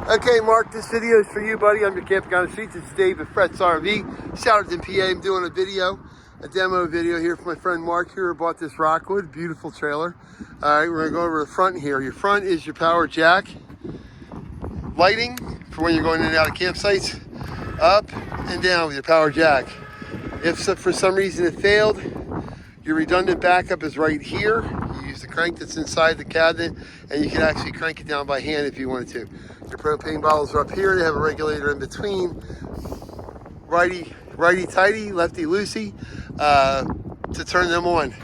Okay, Mark, this video is for you, buddy. I'm your camping on the streets. It's Dave at Fret's RV. Shouterton, PA. I'm doing a demo video here for my friend Mark here who bought this ROCKWOOD. Beautiful trailer. All right, we're going to go over the front here. Your front is your power jack. Lighting for when you're going in and out of campsites. Up and down with your power jack. If for some reason it failed, your redundant backup is right here. You use the crank that's inside the cabinet, and you can actually crank it down by hand if you wanted to. Your propane bottles are up here. They have a regulator in between. Righty-tighty, lefty-loosey to turn them on.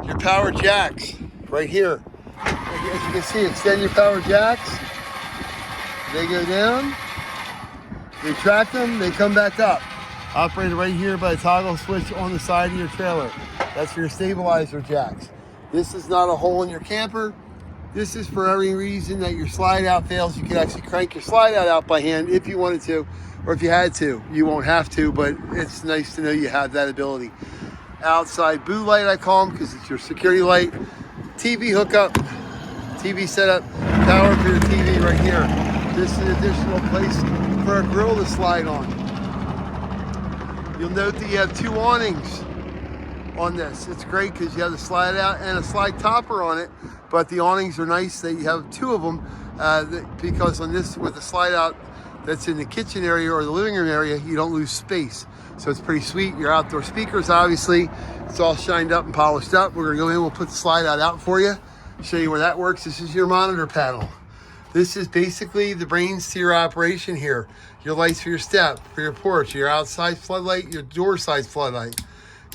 Your power jacks right here. As you can see, extend your power jacks. They go down. Retract them. They come back up. Operated right here by a toggle switch on the side of your trailer. That's for your stabilizer jacks. This is not a hole in your camper. This is for every reason that your slide out fails. You can actually crank your slide out by hand if you wanted to, or if you had to. You won't have to, but it's nice to know you have that ability. Outside boo light, I call them, because it's your security light. TV hookup, TV setup, power for your TV right here. This is an additional place for a grill to slide on. You'll note that you have two awnings on this. It's great because you have the slide out and a slide topper on it, but the awnings are nice that you have two of them because on this, with the slide out that's in the kitchen area or the living room area, you don't lose space. So it's pretty sweet. Your outdoor speakers, obviously, it's all shined up and polished up. We're gonna go in, we'll put the slide out for you, show you where that works. This is your monitor panel. This is basically the brains to your operation here. Your lights for your step, for your porch, your outside floodlight, your door side floodlight.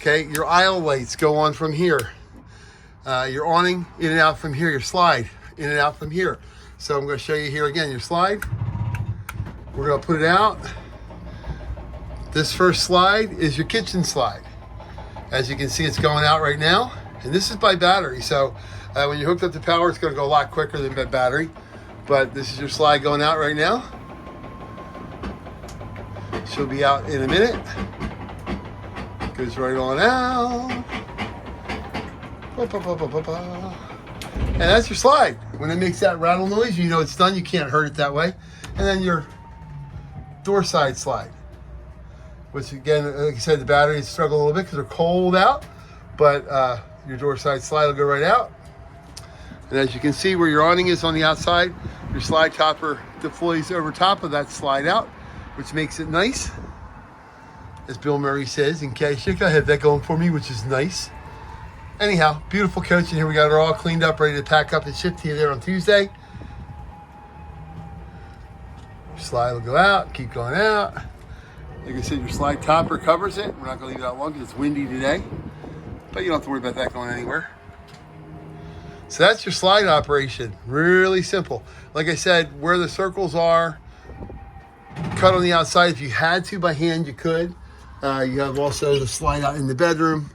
Okay, your aisle lights go on from here. Your awning, in and out from here. Your slide, in and out from here. So I'm gonna show you here again, your slide. We're gonna put it out. This first slide is your kitchen slide. As you can see, it's going out right now. And this is by battery. So when you hooked up the power, it's gonna go a lot quicker than by battery. But this is your slide going out right now. She'll be out in a minute. Goes right on out. And that's your slide. When it makes that rattle noise, you know it's done. You can't hurt it that way. And then your door side slide, which again, like I said, the batteries struggle a little bit because they're cold out, but your door side slide will go right out. And as you can see where your awning is on the outside, your slide topper deploys over top of that slide out, which makes it nice. As Bill Murray says, in case I have that going for me, which is nice. Anyhow, beautiful coach in here. We got it all cleaned up, ready to pack up and ship to you there on Tuesday. Your slide will go out, keep going out. Like I said, your slide topper covers it. We're not gonna leave it out long because it's windy today, but you don't have to worry about that going anywhere. So that's your slide operation, really simple. Like I said, where the circles are, cut on the outside. If you had to by hand, you could. You have also the slide out in the bedroom,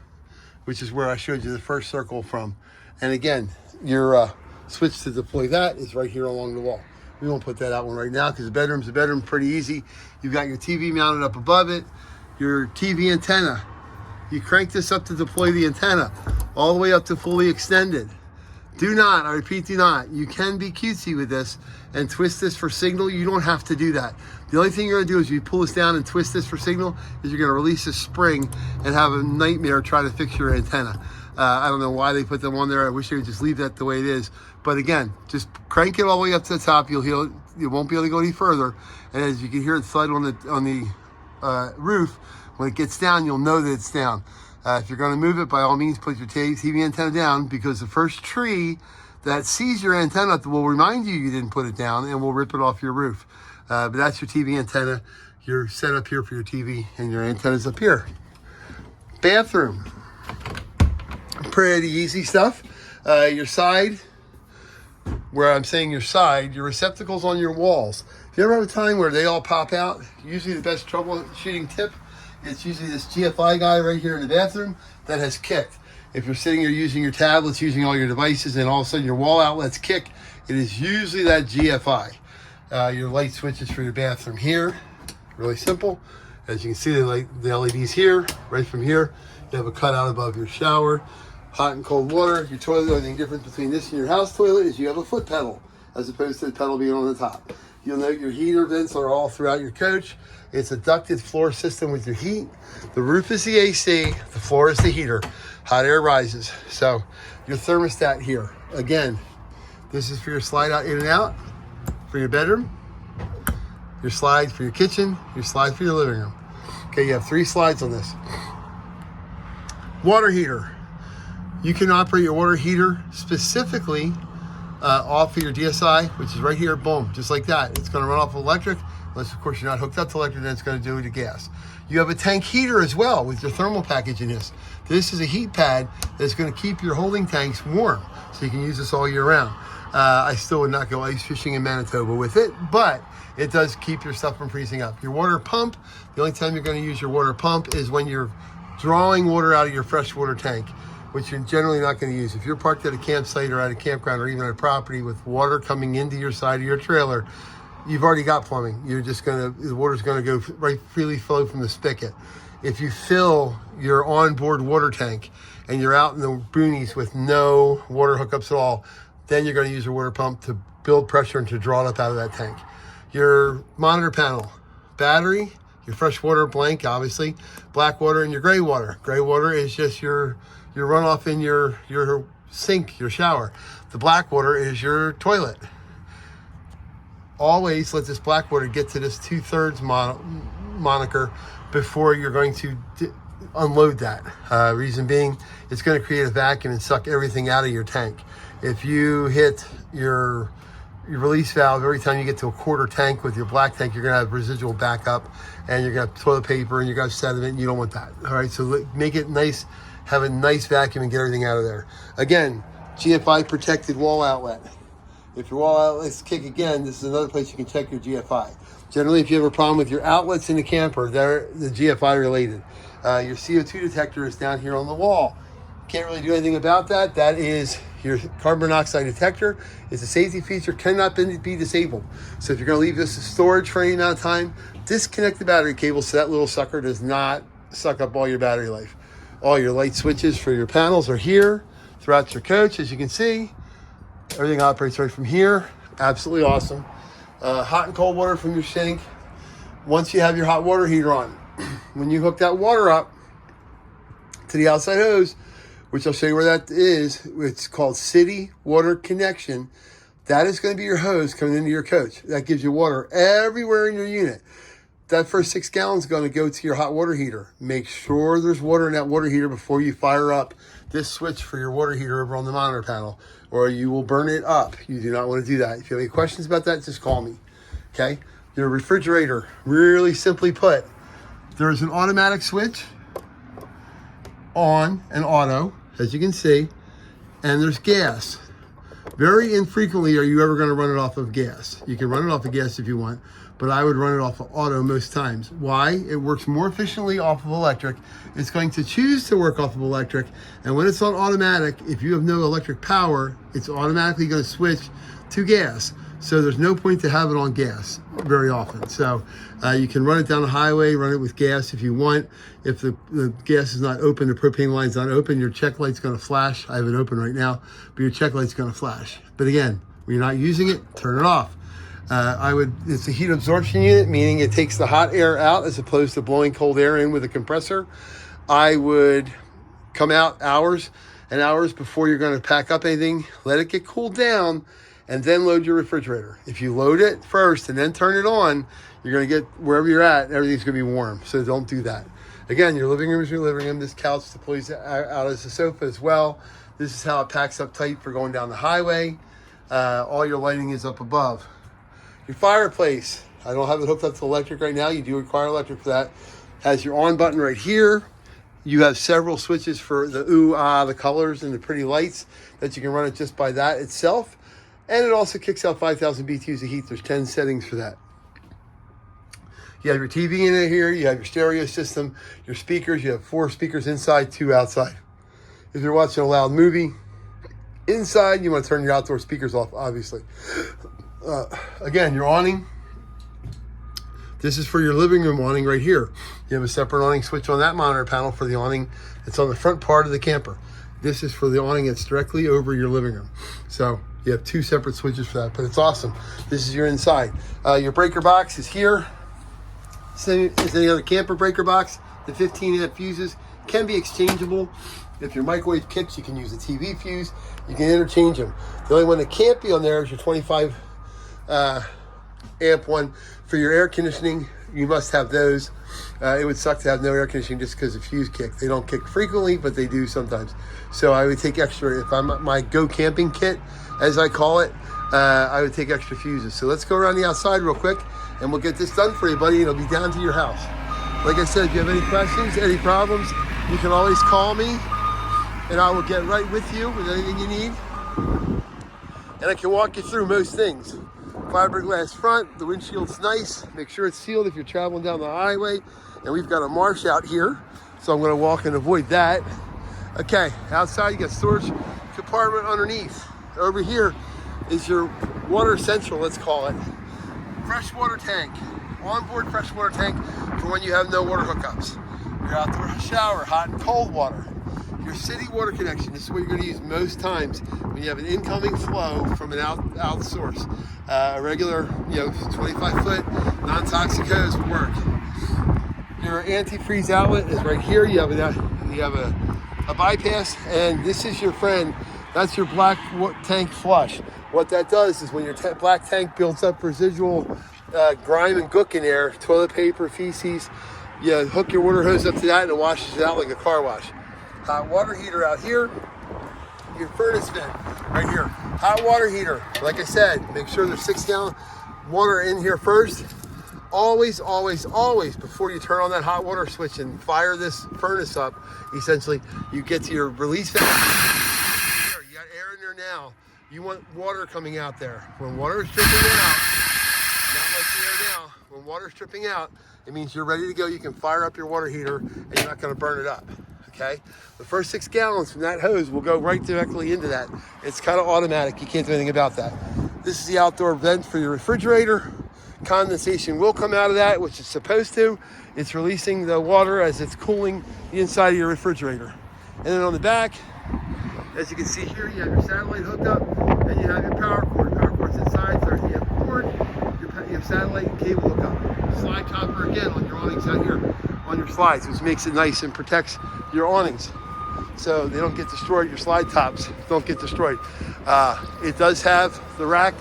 which is where I showed you the first circle from. And again, your switch to deploy that is right here along the wall. We won't put that out one right now because the bedroom's pretty easy. You've got your TV mounted up above it, your TV antenna. You crank this up to deploy the antenna all the way up to fully extended. Do not, I repeat, do not. You can be cutesy with this and twist this for signal. You don't have to do that. The only thing you're gonna do is you pull this down and twist this for signal is you're gonna release a spring and have a nightmare trying to fix your antenna. I don't know why they put them on there. I wish they would just leave that the way it is. But again, just crank it all the way up to the top. You'll hear it. You won't be able to go any further. And as you can hear it slide on the roof, when it gets down, you'll know that it's down. If you're going to move it, by all means, put your TV antenna down, because the first tree that sees your antenna will remind you didn't put it down and will rip it off your roof. But that's your TV antenna. You're set up here for your TV and your antenna's up here. Bathroom. Pretty easy stuff. Your side, where I'm saying your side, your receptacles on your walls. If you ever have a time where they all pop out, usually the best troubleshooting tip, it's usually this GFI guy right here in the bathroom that has kicked. If you're sitting here using your tablets, using all your devices, and all of a sudden your wall outlets kick, it is usually that GFI. Your light switches for your bathroom here, really simple. As you can see, the LEDs here, right from here. You have a cutout above your shower, hot and cold water. Your toilet, the only difference between this and your house toilet is you have a foot pedal, as opposed to the pedal being on the top. You'll note your heater vents are all throughout your coach. It's a ducted floor system with your heat. The roof is the AC, the floor is the heater. Hot air rises. So your thermostat here. Again, this is for your slide out in and out for your bedroom, your slide for your kitchen, your slide for your living room. Okay, you have 3 slides on this. Water heater. You can operate your water heater specifically off of your DSI, which is right here, boom, just like that. It's gonna run off of electric, unless of course you're not hooked up to electric, then it's gonna do it to gas. You have a tank heater as well with your thermal package in this. This is a heat pad that's gonna keep your holding tanks warm, so you can use this all year round. I still would not go ice fishing in Manitoba with it, but it does keep your stuff from freezing up. Your water pump, the only time you're gonna use your water pump is when you're drawing water out of your freshwater tank, which you're generally not going to use. If you're parked at a campsite or at a campground or even at a property with water coming into your side of your trailer, you've already got plumbing. You're just the water's going to go right freely flow from the spigot. If you fill your onboard water tank and you're out in the boonies with no water hookups at all, then you're going to use your water pump to build pressure and to draw it up out of that tank. Your monitor panel, battery, your fresh water blank, obviously, black water, and your gray water. Gray water is just your runoff in your sink, your shower. The black water is your toilet. Always let this black water get to this 2/3 moniker before you're going to unload that. Reason being, it's going to create a vacuum and suck everything out of your tank. If you hit your release valve every time you get to a quarter tank with your black tank, you're going to have residual backup, and you're going to have toilet paper, and you're going to have sediment, and you don't want that. All right, so make it nice, have a nice vacuum and get everything out of there. Again, GFI protected wall outlet. If your wall outlets kick again, this is another place you can check your GFI. Generally, if you have a problem with your outlets in the camper, they're the GFI related. Your CO2 detector is down here on the wall. Can't really do anything about that. That is your carbon monoxide detector. It's a safety feature, cannot be disabled. So if you're going to leave this in storage for any amount of time, disconnect the battery cable so that little sucker does not suck up all your battery life. All your light switches for your panels are here throughout your coach. As you can see, everything operates right from here. Absolutely awesome. Hot and cold water from your sink. Once you have your hot water heater on, when you hook that water up to the outside hose, which I'll show you where that is, it's called City Water Connection. That is going to be your hose coming into your coach. That gives you water everywhere in your unit. That first 6 gallons is going to go to your hot water heater. Make sure there's water in that water heater before you fire up this switch for your water heater over on the monitor panel, or you will burn it up. You do not want to do that. If you have any questions about that, just call me. Okay? Your refrigerator, really simply put, there's an automatic switch on an auto, as you can see, and there's gas. Very infrequently are you ever going to run it off of gas. You can run it off of gas if you want, but I would run it off of auto most times. Why? It works more efficiently off of electric. It's going to choose to work off of electric, and when it's on automatic, if you have no electric power, it's automatically going to switch to gas. So there's no point to have it on gas very often. So you can run it down the highway, run it with gas if you want. If the gas is not open, the propane line's not open, your check light's gonna flash. I have it open right now, but your check light's gonna flash. But again, when you're not using it, turn it off. It's a heat absorption unit, meaning it takes the hot air out as opposed to blowing cold air in with a compressor. I would come out hours and hours before you're gonna pack up anything, let it get cooled down, and then load your refrigerator. If you load it first and then turn it on, you're gonna get wherever you're at, everything's gonna be warm. So don't do that. Again, your living room is your living room. This couch deploys out as a sofa as well. This is how it packs up tight for going down the highway. All your lighting is up above. Your fireplace, I don't have it hooked up to electric right now. You do require electric for that. Has your on button right here. You have several switches for the the colors and the pretty lights that you can run it just by that itself. And it also kicks out 5,000 BTUs of heat. There's 10 settings for that. You have your TV in it here. You have your stereo system, your speakers. You have 4 speakers inside, 2 outside. If you're watching a loud movie inside, you want to turn your outdoor speakers off, obviously. Again, your awning. This is for your living room awning right here. You have a separate awning switch on that monitor panel for the awning that's on the front part of the camper. This is for the awning that's directly over your living room. So You have 2 separate switches for that, but it's awesome. This is your inside. Your breaker box is here. Same as any other camper breaker box. The 15 amp fuses can be exchangeable. If your microwave kicks, you can use a TV fuse. You can interchange them. The only one that can't be on there is your 25 amp one for your air conditioning. You must have those. It would suck to have no air conditioning just because the fuse kick. They don't kick frequently, but they do sometimes. So I would take extra. If I'm my go camping kit, as I call it, I would take extra fuses. So let's go around the outside real quick and we'll get this done for you, buddy. It'll be down to your house. Like I said, if you have any questions, any problems, you can always call me and I will get right with you with anything you need. And I can walk you through most things. Fiberglass front, the windshield's nice. Make sure it's sealed if you're traveling down the highway. And we've got a marsh out here, so I'm gonna walk and avoid that. Okay, outside you got storage compartment underneath. Over here is your water central, let's call it. Freshwater tank, onboard freshwater tank for when you have no water hookups. Your outdoor shower, hot and cold water. Your city water connection, this is what you're gonna use most times when you have an incoming flow from an out source. A regular, 25-foot non-toxic hose would work. Your antifreeze outlet is right here. You have a bypass, and this is your friend. That's your black tank flush. What that does is when your black tank builds up residual grime and gook in there, toilet paper, feces, you hook your water hose up to that and it washes it out like a car wash. Hot water heater out here. Your furnace vent right here. Hot water heater. Like I said, make sure there's 6 gallon water in here first. Always, always, always, before you turn on that hot water switch and fire this furnace up, essentially, you get to your release valve. You got air in there now. You want water coming out there. When water is dripping out, not like the air now, when water is dripping out, it means you're ready to go. You can fire up your water heater and you're not gonna burn it up. Okay, the first 6 gallons from that hose will go right directly into that. It's kind of automatic. You can't do anything about that. This is the outdoor vent for your refrigerator. Condensation will come out of that, which it's supposed to. It's releasing the water as it's cooling the inside of your refrigerator. And then on the back, as you can see here, you have your satellite hooked up and you have your power cord. Power cord's inside, 30 amp cord. You have satellite and cable hookup. Slide topper again on your awnings out here on your slides, which makes it nice and protects your awnings so they don't get destroyed. Your slide tops don't get destroyed. It does have the rack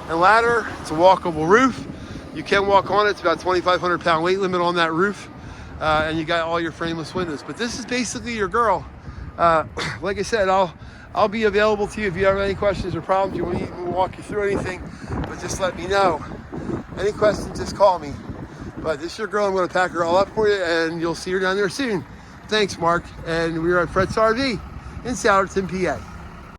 and ladder. It's a walkable roof. You can walk on it. It's about 2,500 pound weight limit on that roof. And you got all your frameless windows. But this is basically your girl. Like I said, I'll be available to you if you have any questions or problems. You want me to walk you through anything, but just let me know. Any questions, just call me. But this is your girl. I'm going to pack her all up for you, and you'll see her down there soon. Thanks, Mark. And we're at Fred's RV in Souderton, PA.